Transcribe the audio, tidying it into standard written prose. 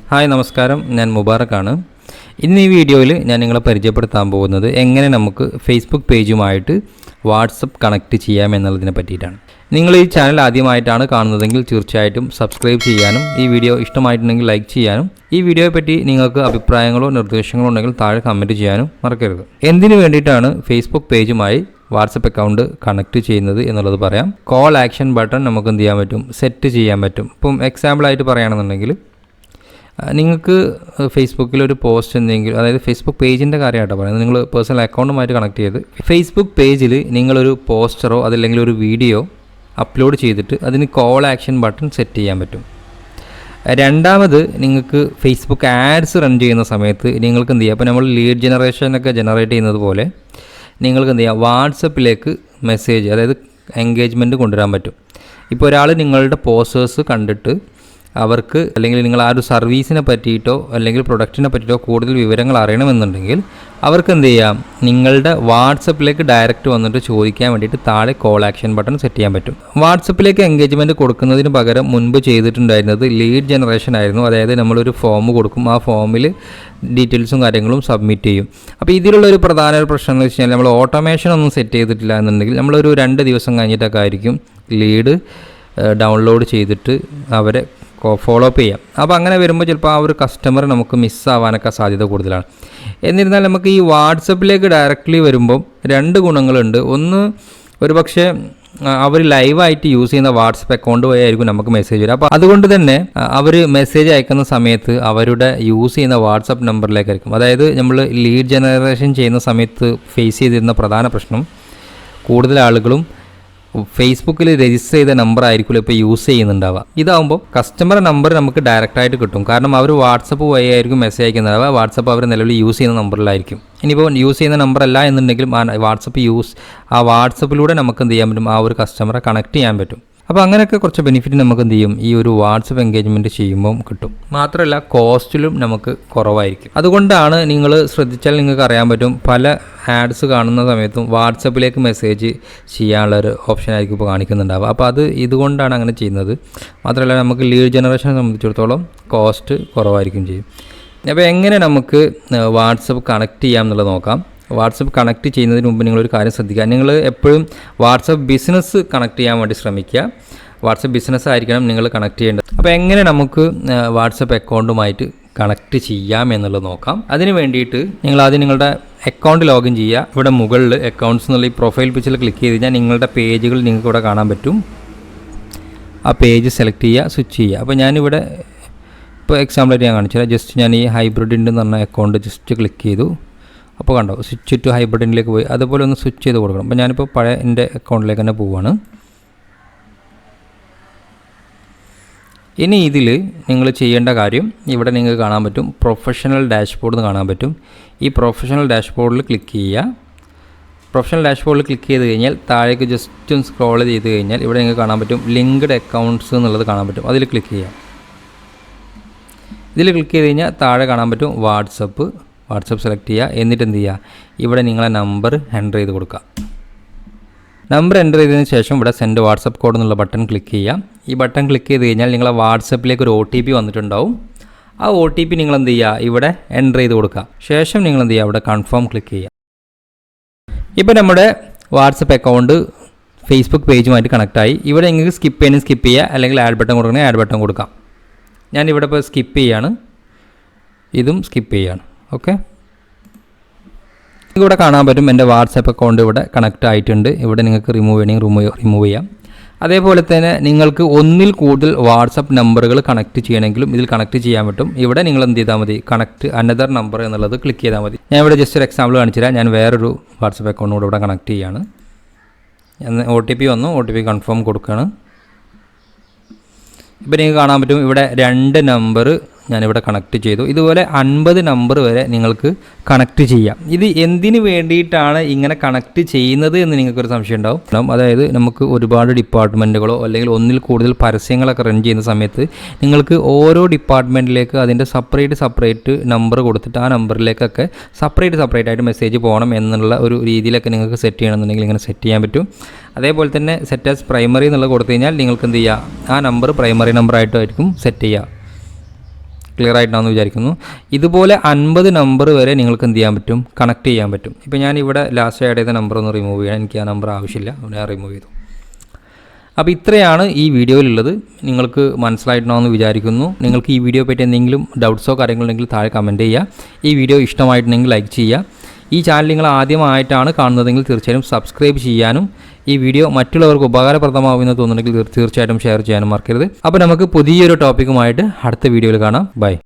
Hi നമസ്കാരം, ഞാൻ മുബാറക്കാണ്. ഇന്ന് ഈ വീഡിയോയിൽ ഞാൻ നിങ്ങളെ പരിചയപ്പെടുത്താൻ പോകുന്നത് എങ്ങനെ നമുക്ക് ഫേസ്ബുക്ക് പേജുമായിട്ട് വാട്സപ്പ് കണക്റ്റ് ചെയ്യാമെന്നുള്ളതിനെ പറ്റിയിട്ടാണ്. നിങ്ങൾ ഈ ചാനൽ ആദ്യമായിട്ടാണ് കാണുന്നതെങ്കിൽ തീർച്ചയായിട്ടും സബ്സ്ക്രൈബ് ചെയ്യാനും ഈ വീഡിയോ ഇഷ്ടമായിട്ടുണ്ടെങ്കിൽ ലൈക്ക് ചെയ്യാനും ഈ വീഡിയോയെ പറ്റി നിങ്ങൾക്ക് അഭിപ്രായങ്ങളോ നിർദ്ദേശങ്ങളോ ഉണ്ടെങ്കിൽ താഴെ കമൻറ്റ് ചെയ്യാനും മറക്കരുത്. എന്തിനു വേണ്ടിയിട്ടാണ് ഫേസ്ബുക്ക് പേജുമായി വാട്സപ്പ് അക്കൗണ്ട് കണക്ട് ചെയ്യുന്നത് എന്നുള്ളത് പറയാം. കോൾ ആക്ഷൻ ബട്ടൺ നമുക്ക് എന്ത് ചെയ്യാൻ പറ്റും, സെറ്റ് ചെയ്യാൻ പറ്റും. ഇപ്പം എക്സാമ്പിളായിട്ട് പറയുകയാണെന്നുണ്ടെങ്കിൽ നിങ്ങൾക്ക് ഫേസ്ബുക്കിൽ ഒരു പോസ്റ്റ് എന്തെങ്കിലും, അതായത് ഫേസ്ബുക്ക് പേജിൻ്റെ കാര്യമായിട്ടാണ് പറയുന്നത്, നിങ്ങൾ പേഴ്സണൽ അക്കൗണ്ടുമായിട്ട് കണക്ട് ചെയ്ത് ഫേസ്ബുക്ക് പേജിൽ നിങ്ങളൊരു പോസ്റ്ററോ അതല്ലെങ്കിൽ ഒരു വീഡിയോ അപ്ലോഡ് ചെയ്തിട്ട് അതിന് കോൾ ആക്ഷൻ ബട്ടൺ സെറ്റ് ചെയ്യാൻ പറ്റും. രണ്ടാമത്, നിങ്ങൾക്ക് ഫേസ്ബുക്ക് ആഡ്സ് റൺ ചെയ്യുന്ന സമയത്ത് നിങ്ങൾക്ക് എന്ത് ചെയ്യാം, അപ്പോൾ നമ്മൾ ലീഡ് ജനറേഷനൊക്കെ ജനറേറ്റ് ചെയ്യുന്നത് പോലെ നിങ്ങൾക്ക് എന്ത് ചെയ്യാം, വാട്സപ്പിലേക്ക് മെസ്സേജ്, അതായത് എൻഗേജ്മെൻറ്റ് കൊണ്ടുവരാൻ പറ്റും. ഇപ്പോൾ ഒരാൾ നിങ്ങളുടെ പോസ്റ്റേഴ്സ് കണ്ടിട്ട് അവർക്ക് അല്ലെങ്കിൽ നിങ്ങൾ ആ ഒരു സർവീസിനെ പറ്റിയിട്ടോ അല്ലെങ്കിൽ പ്രൊഡക്റ്റിനെ പറ്റിയിട്ടോ കൂടുതൽ വിവരങ്ങൾ അറിയണമെന്നുണ്ടെങ്കിൽ അവർക്ക് എന്ത് ചെയ്യാം, നിങ്ങളുടെ വാട്സപ്പിലേക്ക് ഡയറക്റ്റ് വന്നിട്ട് ചോദിക്കാൻ വേണ്ടിയിട്ട് താഴെ കോൾ ആക്ഷൻ ബട്ടൺ സെറ്റ് ചെയ്യാൻ പറ്റും. വാട്സപ്പിലേക്ക് എൻഗേജ്മെൻറ്റ് കൊടുക്കുന്നതിന് പകരം മുൻപ് ചെയ്തിട്ടുണ്ടായിരുന്നത് ലീഡ് ജനറേഷൻ ആയിരുന്നു. അതായത് നമ്മളൊരു ഫോം കൊടുക്കും, ആ ഫോമിൽ ഡീറ്റെയിൽസും കാര്യങ്ങളും സബ്മിറ്റ് ചെയ്യും. അപ്പോൾ ഇതിലുള്ള ഒരു പ്രധാന പ്രശ്നം എന്ന് വെച്ച് കഴിഞ്ഞാൽ നമ്മൾ ഓട്ടോമേഷൻ ഒന്നും സെറ്റ് ചെയ്തിട്ടില്ല എന്നുണ്ടെങ്കിൽ നമ്മളൊരു 2 ദിവസം കഴിഞ്ഞിട്ടൊക്കെ ആയിരിക്കും ലീഡ് ഡൗൺലോഡ് ചെയ്തിട്ട് അവരെ ഫോളോ അപ്പ് ചെയ്യാം. അപ്പോൾ അങ്ങനെ വരുമ്പോൾ ചിലപ്പോൾ ആ ഒരു കസ്റ്റമർ നമുക്ക് മിസ്സാവാനൊക്കെ സാധ്യത കൂടുതലാണ്. എന്നിരുന്നാൽ നമുക്ക് ഈ വാട്സപ്പിലേക്ക് ഡയറക്റ്റ്ലി വരുമ്പം 2 ഗുണങ്ങളുണ്ട്. ഒന്ന്, ഒരു പക്ഷേ അവർ ലൈവായിട്ട് യൂസ് ചെയ്യുന്ന വാട്സപ്പ് അക്കൗണ്ട് വഴി ആയിരിക്കും നമുക്ക് മെസ്സേജ് വരിക. അപ്പോൾ അതുകൊണ്ട് തന്നെ അവർ മെസ്സേജ് അയക്കുന്ന സമയത്ത് അവരുടെ യൂസ് ചെയ്യുന്ന വാട്സപ്പ് നമ്പറിലേക്കായിരിക്കും. അതായത് നമ്മൾ ലീഡ് ജനറേഷൻ ചെയ്യുന്ന സമയത്ത് ഫേസ് ചെയ്തിരുന്ന പ്രധാന പ്രശ്നം, കൂടുതൽ ആളുകളും ഫേസ്ബുക്കിൽ രജിസ്റ്റർ ചെയ്ത നമ്പർ ആയിരിക്കുമല്ലോ ഇപ്പോൾ യൂസ് ചെയ്യുന്നുണ്ടാവുക. ഇതാകുമ്പോൾ കസ്റ്റമർ നമ്പർ നമുക്ക് ഡയറക്റ്റായിട്ട് കിട്ടും. കാരണം അവർ വാട്സപ്പ് വഴി ആയിരിക്കും മെസ്സേജ് അയക്കുന്നുണ്ടാവുക. വാട്സപ്പ് അവർ നിലവിൽ യൂസ് ചെയ്യുന്ന നമ്പറിലായിരിക്കും. ഇനിയിപ്പോൾ യൂസ് ചെയ്യുന്ന നമ്പർ അല്ല എന്നുണ്ടെങ്കിലും ആ വാട്സപ്പിലൂടെ നമുക്ക് എന്ത് ചെയ്യാൻ പറ്റും, ആ ഒരു കസ്റ്റമറെ കണക്ട് ചെയ്യാൻ പറ്റും. അപ്പോൾ അങ്ങനെയൊക്കെ കുറച്ച് ബെനിഫിറ്റ് നമുക്ക് എന്ത് ചെയ്യും, ഈ ഒരു വാട്സപ്പ് എൻഗേജ്മെൻറ്റ് ചെയ്യുമ്പം കിട്ടും. മാത്രമല്ല കോസ്റ്റിലും നമുക്ക് കുറവായിരിക്കും. അതുകൊണ്ടാണ് നിങ്ങൾ ശ്രദ്ധിച്ചാൽ നിങ്ങൾക്ക് അറിയാൻ പറ്റും, പല ആഡ്സ് കാണുന്ന സമയത്തും വാട്സപ്പിലേക്ക് മെസ്സേജ് ചെയ്യാനുള്ളൊരു ഓപ്ഷനായിരിക്കും ഇപ്പോൾ കാണിക്കുന്നുണ്ടാവുക. അപ്പോൾ ഇതുകൊണ്ടാണ് അങ്ങനെ ചെയ്യുന്നത്. മാത്രമല്ല നമുക്ക് ലീഡ് ജനറേഷനെ സംബന്ധിച്ചിടത്തോളം കോസ്റ്റ് കുറവായിരിക്കും ചെയ്യും. അപ്പോൾ എങ്ങനെ നമുക്ക് വാട്സപ്പ് കണക്ട് ചെയ്യാം എന്നുള്ളത് നോക്കാം. വാട്സപ്പ് കണക്ട് ചെയ്യുന്നതിന് മുമ്പ് നിങ്ങളൊരു കാര്യം ശ്രദ്ധിക്കുക, നിങ്ങൾ എപ്പോഴും വാട്സപ്പ് ബിസിനസ് കണക്ട് ചെയ്യാൻ വേണ്ടി ശ്രമിക്കുക. വാട്സപ്പ് ബിസിനസ് ആയിരിക്കണം നിങ്ങൾ കണക്ട് ചെയ്യേണ്ടത്. അപ്പോൾ എങ്ങനെ നമുക്ക് വാട്സപ്പ് അക്കൗണ്ടുമായിട്ട് കണക്ട് ചെയ്യാം എന്നുള്ളത് നോക്കാം. അതിന് വേണ്ടിയിട്ട് നിങ്ങൾ ആദ്യം നിങ്ങളുടെ അക്കൗണ്ട് ലോഗിൻ ചെയ്യുക. ഇവിടെ മുകളിൽ അക്കൗണ്ട്സ് എന്നുള്ള ഈ പ്രൊഫൈൽ പിക്ചറിൽ ക്ലിക്ക് ചെയ്ത് കഴിഞ്ഞാൽ നിങ്ങളുടെ പേജുകൾ നിങ്ങൾക്ക് ഇവിടെ കാണാൻ പറ്റും. ആ പേജ് സെലക്ട് ചെയ്യുക, സ്വിച്ച് ചെയ്യുക. അപ്പോൾ ഞാനിവിടെ ഇപ്പോൾ എക്സാമ്പിളായിട്ട് ഞാൻ കാണിച്ചു തരാം. ജസ്റ്റ് ഞാൻ ഈ ഹൈബ്രിഡ് എന്ന് പറഞ്ഞ അക്കൗണ്ട് ജസ്റ്റ് ക്ലിക്ക് ചെയ്തു. അപ്പോൾ കണ്ടോ, സ്വിച്ച് ടു ഹൈബ്രിഡിലേക്ക് പോയി. അതുപോലെ ഒന്ന് സ്വിച്ച് ചെയ്ത് കൊടുക്കണം. അപ്പോൾ ഞാനിപ്പോൾ പഴയ എൻ്റെ അക്കൗണ്ടിലേക്ക് തന്നെ പോവുകയാണ്. ഇനി ഇതിൽ നിങ്ങൾ ചെയ്യേണ്ട കാര്യം, ഇവിടെ നിങ്ങൾക്ക് കാണാൻ പറ്റും പ്രൊഫഷണൽ ഡാഷ്ബോർഡ് എന്ന് കാണാൻ പറ്റും. ഈ പ്രൊഫഷണൽ ഡാഷ്ബോർഡിൽ ക്ലിക്ക് ചെയ്യുക. പ്രൊഫഷണൽ ഡാഷ്ബോർഡിൽ ക്ലിക്ക് ചെയ്ത് കഴിഞ്ഞാൽ താഴേക്ക് ജസ്റ്റ് ഒന്ന് സ്ക്രോൾ ചെയ്ത് കഴിഞ്ഞാൽ ഇവിടെ നിങ്ങൾക്ക് കാണാൻ പറ്റും ലിങ്ക്ഡ് അക്കൗണ്ട്സ് എന്നുള്ളത് കാണാൻ പറ്റും. അതിൽ ക്ലിക്ക് ചെയ്യാം. ഇതിൽ ക്ലിക്ക് ചെയ്ത് കഴിഞ്ഞാൽ താഴെ കാണാൻ പറ്റും വാട്സപ്പ് സെലക്ട് ചെയ്യുക. എന്നിട്ട് എന്ത് ചെയ്യുക, ഇവിടെ നിങ്ങളെ നമ്പർ എൻ്റർ ചെയ്ത് കൊടുക്കുക. നമ്പർ എൻ്റർ ചെയ്തതിന് ശേഷം ഇവിടെ സെൻഡ് വാട്സപ്പ് കോഡ് എന്നുള്ള ബട്ടൺ ക്ലിക്ക് ചെയ്യുക. ഈ ബട്ടൺ ക്ലിക്ക് ചെയ്ത് കഴിഞ്ഞാൽ നിങ്ങളെ വാട്സപ്പിലേക്ക് ഒരു OTP വന്നിട്ടുണ്ടാവും. ആ OTP നിങ്ങൾ എന്ത് ചെയ്യുക, ഇവിടെ എൻ്റർ ചെയ്ത് കൊടുക്കുക. ശേഷം നിങ്ങൾ എന്ത് ചെയ്യുക, ഇവിടെ കൺഫേം ക്ലിക്ക് ചെയ്യുക. ഇപ്പോൾ നമ്മുടെ വാട്സപ്പ് അക്കൗണ്ട് ഫേസ്ബുക്ക് പേജുമായിട്ട് കണക്റ്റായി. ഇവിടെ നിങ്ങൾക്ക് സ്കിപ്പ് ചെയ്യുക, അല്ലെങ്കിൽ ആഡ് ബട്ടൺ കൊടുക്കണമെങ്കിൽ ആഡ് ബട്ടൺ കൊടുക്കാം. ഞാനിവിടെ ഇപ്പോൾ സ്കിപ്പ് ചെയ്യാണ്, ഇതും സ്കിപ്പ് ചെയ്യാണ്. ഓക്കെ, ഇവിടെ കാണാൻ പറ്റും എൻ്റെ വാട്സപ്പ് അക്കൗണ്ട് ഇവിടെ കണക്റ്റ് ആയിട്ടുണ്ട്. ഇവിടെ നിങ്ങൾക്ക് റിമൂവ് ചെയ്യണമെങ്കിൽ റിമൂവ് ചെയ്യാം. അതേപോലെ തന്നെ നിങ്ങൾക്ക് ഒന്നിൽ കൂടുതൽ വാട്സപ്പ് നമ്പറുകൾ കണക്ട് ചെയ്യണമെങ്കിലും ഇതിൽ കണക്ട് ചെയ്യാൻ പറ്റും. ഇവിടെ നിങ്ങൾ എന്ത് ചെയ്താൽ മതി, കണക്ട് അനദർ നമ്പർ എന്നുള്ളത് ക്ലിക്ക് ചെയ്താൽ മതി. ഞാൻ ഇവിടെ ജസ്റ്റ് ഒരു എക്സാമ്പിൾ കാണിച്ചു തരാം. ഞാൻ വേറൊരു വാട്സപ്പ് അക്കൗണ്ട് കൂടെ ഇവിടെ കണക്ട് ചെയ്യാണ്. OTP വന്നു, OTP കൺഫേം കൊടുക്കുകയാണ്. ഇപ്പോൾ നിങ്ങൾക്ക് കാണാൻ പറ്റും ഇവിടെ 2 നമ്പർ ഞാനിവിടെ കണക്ട് ചെയ്തു. ഇതുപോലെ 50 നമ്പർ വരെ നിങ്ങൾക്ക് കണക്ട് ചെയ്യാം. ഇത് എന്തിനു വേണ്ടിയിട്ടാണ് ഇങ്ങനെ കണക്ട് ചെയ്യുന്നത് എന്ന് നിങ്ങൾക്കൊരു സംശയം ഉണ്ടാവും. അതായത് നമുക്ക് ഒരുപാട് ഡിപ്പാർട്ട്മെൻറ്റുകളോ അല്ലെങ്കിൽ ഒന്നിൽ കൂടുതൽ പരസ്യങ്ങളൊക്കെ റൺ ചെയ്യുന്ന സമയത്ത് നിങ്ങൾക്ക് ഓരോ ഡിപ്പാർട്ട്മെൻറ്റിലേക്ക് അതിൻ്റെ സെപ്പറേറ്റ് നമ്പർ കൊടുത്തിട്ട് ആ നമ്പറിലേക്കൊക്കെ സെപ്പറേറ്റ് ആയിട്ട് മെസ്സേജ് പോകണം എന്നുള്ള ഒരു രീതിയിലൊക്കെ നിങ്ങൾക്ക് സെറ്റ് ചെയ്യണമെന്നുണ്ടെങ്കിൽ ഇങ്ങനെ സെറ്റ് ചെയ്യാൻ പറ്റും. അതേപോലെ തന്നെ സെറ്റ് ആസ് പ്രൈമറി എന്നുള്ളത് കൊടുത്തു കഴിഞ്ഞാൽ നിങ്ങൾക്ക് എന്ത് ചെയ്യുക, ആ നമ്പർ പ്രൈമറി നമ്പറായിട്ടായിരിക്കും സെറ്റ് ചെയ്യുക. ക്ലിയർ ആയിട്ടാണെന്ന് വിചാരിക്കുന്നു. ഇതുപോലെ 50 നമ്പർ വരെ നിങ്ങൾക്ക് എന്ത് ചെയ്യാൻ പറ്റും, കണക്ട് ചെയ്യാൻ പറ്റും. ഇപ്പോൾ ഞാൻ ഇവിടെ ലാസ്റ്റ് ആഡ് ചെയ്ത നമ്പർ ഒന്ന് റിമൂവ് ചെയ്യാൻ, എനിക്ക് ആ നമ്പർ ആവശ്യമില്ല, ഞാൻ റിമൂവ് ചെയ്തു. അപ്പോൾ ഇത്രയാണ് ഈ വീഡിയോയിലുള്ളത്. നിങ്ങൾക്ക് മനസ്സിലായിട്ടുണ്ടാവുമെന്ന് വിചാരിക്കുന്നു. നിങ്ങൾക്ക് ഈ വീഡിയോ പറ്റി എന്തെങ്കിലും ഡൗട്ട്സോ കാര്യങ്ങളുണ്ടെങ്കിൽ താഴെ കമൻറ്റ് ചെയ്യുക. ഈ വീഡിയോ ഇഷ്ടമായിട്ടുണ്ടെങ്കിൽ ലൈക്ക് ചെയ്യുക. ഈ ചാനൽ നിങ്ങൾ ആദ്യമായിട്ടാണ് കാണുന്നതെങ്കിൽ തീർച്ചയായും സബ്സ്ക്രൈബ് ചെയ്യാനും ഈ വീഡിയോ മറ്റുള്ളവർക്ക് ഉപകാരപ്രദമാവുമെന്ന് തോന്നുന്നുണ്ടെങ്കിൽ തീർച്ചയായിട്ടും ഷെയർ ചെയ്യാനും മറക്കരുത്. അപ്പോൾ നമുക്ക് പുതിയൊരു ടോപ്പിക്കുമായിട്ട് അടുത്ത വീഡിയോയിൽ കാണാം. ബൈ.